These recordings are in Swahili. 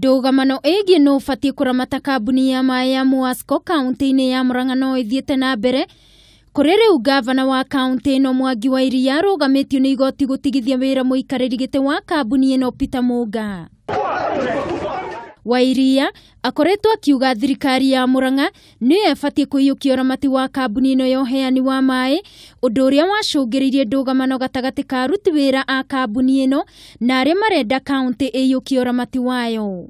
Ndugamano ĩgiĩ no ũbatiĩ kuramata kambuni ya maai ya MUWASCO kaunti-inĩ ya Murang'a no ĩthiĩte na mbere. Kũrĩ rĩu Ngavana wa kaunti ĩno Mwangi Wairia arũgamĩtio nĩ igoti gũtigithia wĩra muikariri giti wa kambuni ĩno Peter Munga. Wairia akoretwo akiuga thirikari ya Murang'a nĩyo ĩbatiĩ kũiyũkia ũramati wa kambuni ĩno ya ũheani wa maai, ũndũ ũrĩa wacũngĩrĩirie ndugamano gatagatĩ ka aruti wĩra a kambuni ĩno na arĩa marenda kaunti ĩiyũkie ũramati wayo.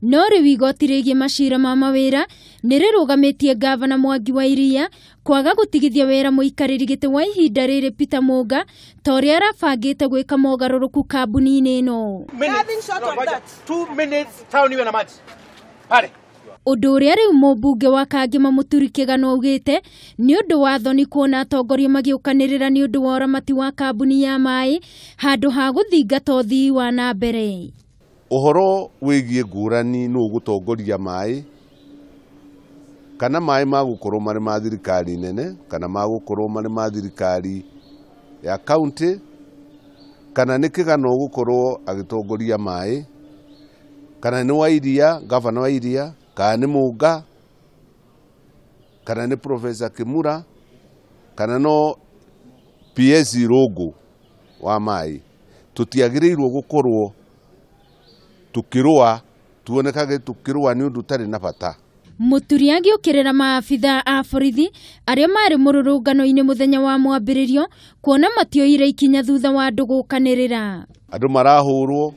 No rĩu igoti rĩgiĩ maciira ma mawĩra nĩrĩrũgamĩtie Ngavana Mwangi Wairia kwaga gũtigithia wĩra muikariri giti wa ihinda rĩrĩ Peter Munga ta ũrĩa arabangĩte gwĩka mogarũrũku kambuni-inĩ ĩno. Ũndũ ũrĩa rĩu mũmbunge wa Kangima Mũturi Kĩgano augĩte nĩ ũndũ wa thoni kuona atongoria magĩũkanĩrĩra nĩ ũndũ wa ũramati wa kambuni ya maai handũ ha gũthingata ũthii wa na mbere. Ũhoro wĩgiĩ ngũrani nũ gũtongoria maai kana maai magũkorwo marĩ ma thirikari nene kana magũkorwo marĩ ma thirikari ya kaunti kana nĩ Kĩgano gũkorwo agĩtongoria maai kana nĩ Wairia, Ngavana wa Iria, kana nĩ Munga, kana nĩ Professor Kimura, kana no PS Rogo wa maai. Tutiagĩrĩirwo gũkorwo tukirua tuonekage tukirua nĩ ũndũ ũtarĩ na bata. Mũturi agĩũkĩrĩra maabitha a borithi arĩa marĩ mũrũrũngano-inĩ mũthenya wa mwambĩrĩrio kuona matioire ikinya thutha wa andũ gũkanĩrĩra. Andũ marahũrwo,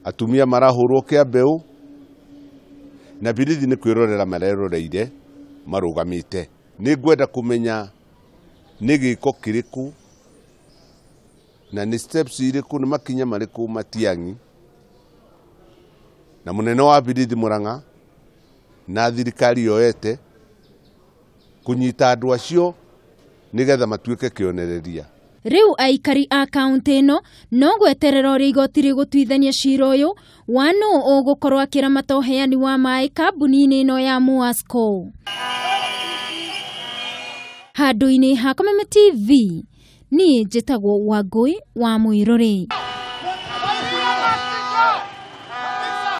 atumia marahũrwo kĩambeu na birithi nĩ kwĩrorera mareroreire marũgamĩte. Nĩ ngwenda kũmenya nĩ gĩko kĩrĩkũ na nĩ steps irĩkũ, nĩ makinya marĩkũ matiang'i na mũnene wa birithi Murang'a na thirikari yoete kunyita andũ acio nĩgetha matuĩke kĩonereria. Rĩu aikari a kaunti ĩno no gweterera ũrĩa igoti rĩgũtuithania ciira ũyũ wa nũ ũgũkorwo akĩramata ũheani wa maai kambuni-inĩ ĩno ya MUWASCO. Handũ-inĩ ha Kameme TV niĩ njĩtagwo Wangui wa Mwiruri.